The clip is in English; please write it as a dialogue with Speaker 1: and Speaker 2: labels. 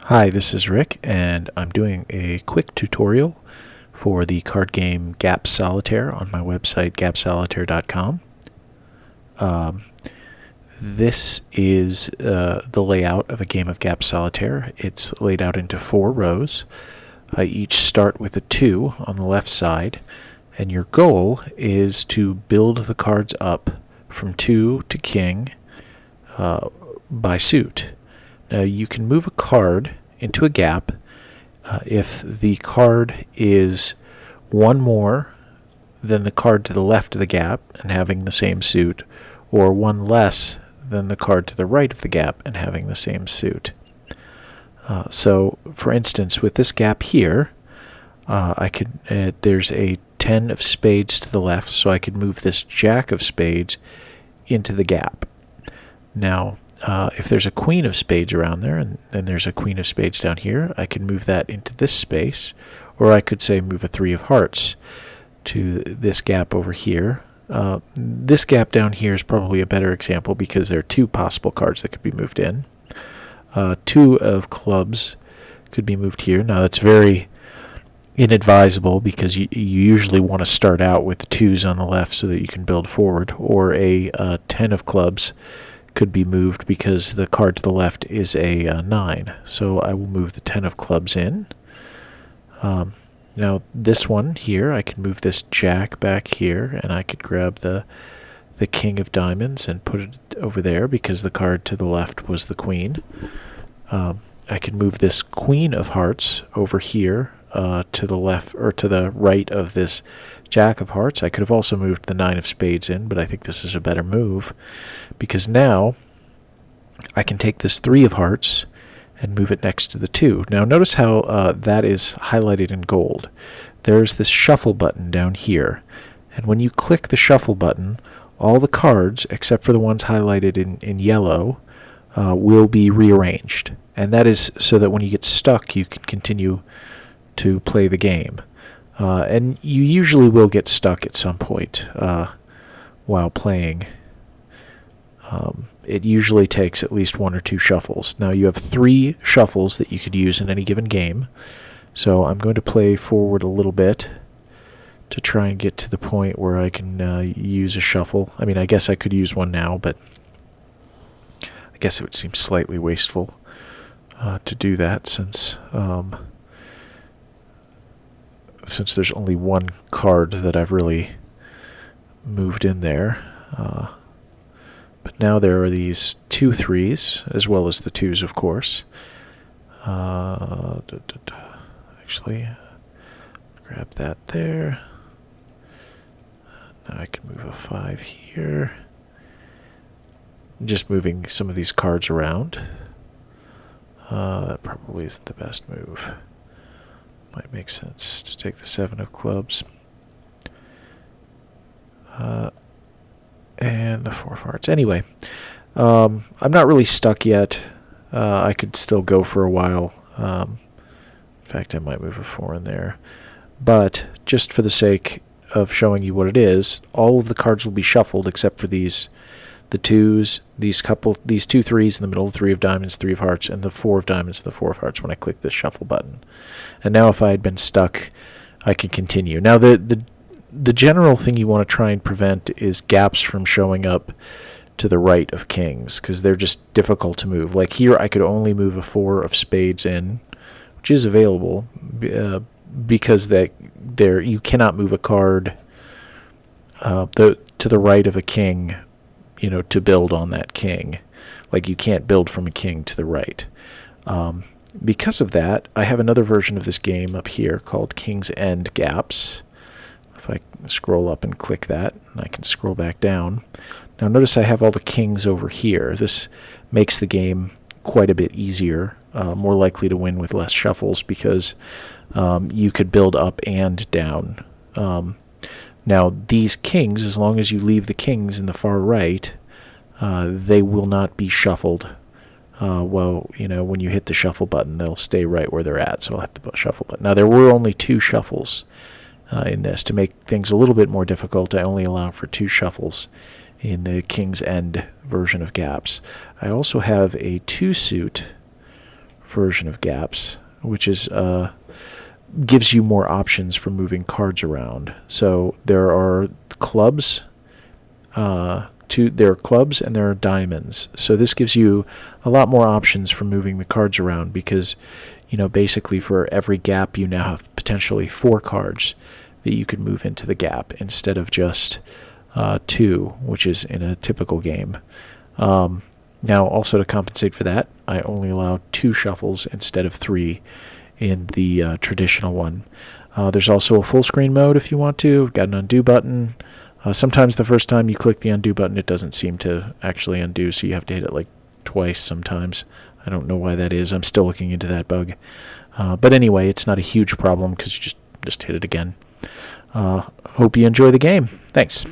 Speaker 1: Hi, this is Rick, and I'm doing a quick tutorial for the card game Gaps Solitaire on my website, gapsolitaire.com. This is the layout of a game of Gaps Solitaire. It's laid out into 4 rows. Each start with a 2 on the left side, and your goal is to build the cards up from 2 to king by suit. Now you can move a card into a gap if the card is one more than the card to the left of the gap and having the same suit, or one less than the card to the right of the gap and having the same suit. So, for instance, with this gap here, there's a 10 of spades to the left, so I could move this jack of spades into the gap. Now, if there's a queen of spades around there, and then there's a queen of spades down here, I could move that into this space, or I could say move a 3 of hearts to this gap over here. This gap down here is probably a better example because there are 2 possible cards that could be moved in. 2 of clubs could be moved here. Now that's very inadvisable because you usually want to start out with the 2s on the left so that you can build forward, or a 10 of clubs could be moved because the card to the left is a 9. So I will move the 10 of clubs in. Now this one here, I can move this jack back here, and I could grab the king of diamonds and put it over there because the card to the left was the queen. I could move this queen of hearts over here to the left or to the right of this jack of hearts. I could have also moved the 9 of spades in, but I think this is a better move because now I can take this 3 of hearts and move it next to the 2. Now notice how that is highlighted in gold. There's this shuffle button down here, and when you click the shuffle button, all the cards, except for the ones highlighted in yellow, will be rearranged. And that is so that when you get stuck, you can continue to play the game. And you usually will get stuck at some point while playing. It usually takes at least 1 or 2 shuffles. Now you have 3 shuffles that you could use in any given game. So I'm going to play forward a little bit to try and get to the point where I can use a shuffle. I mean, I guess I could use one now, but I guess it would seem slightly wasteful to do that since there's only 1 card that I've really moved in there. But now there are these 2 3s, as well as the 2s, of course. Actually, grab that there. Now I can move a 5 here. Just moving some of these cards around. That probably isn't the best move. Might make sense to take the 7 of clubs. And the 4 of hearts. Anyway, I'm not really stuck yet. I could still go for a while. In fact, I might move a 4 in there. But just for the sake of showing you what it is, all of the cards will be shuffled except for the 2s, these 2 3s in the middle, the 3 of diamonds, 3 of hearts, and the 4 of diamonds, the 4 of hearts when I click this shuffle button. And now if I had been stuck, I can continue. Now the general thing you want to try and prevent is gaps from showing up to the right of kings, because they're just difficult to move. Like here, I could only move a 4 of spades in, which is available, because you cannot move a card to the right of a king, to build on that king. Like you can't build from a king to the right. Because of that, I have another version of this game up here called King's End Gaps. If I scroll up and click that, and I can scroll back down. Now notice I have all the kings over here. This makes the game quite a bit easier, more likely to win with less shuffles because you could build up and down. Now these kings, as long as you leave the kings in the far right, they will not be shuffled. When you hit the shuffle button, they'll stay right where they're at, so I'll hit the shuffle button. Now there were only 2 shuffles in this. To make things a little bit more difficult, I only allow for 2 shuffles in the King's End version of Gaps. I also have a 2 suit version of Gaps, which is gives you more options for moving cards around. So there are clubs, there are clubs and there are diamonds. So this gives you a lot more options for moving the cards around because, basically for every gap you now have potentially 4 cards that you could move into the gap instead of just 2, which is in a typical game. Now, also to compensate for that, I only allow 2 shuffles instead of 3 in the traditional one. There's also a full screen mode if you want to. Got an undo button. Sometimes the first time you click the undo button, it doesn't seem to actually undo, so you have to hit it like twice sometimes. I don't know why that is. I'm still looking into that bug. But anyway, it's not a huge problem because you just hit it again. Hope you enjoy the game. Thanks.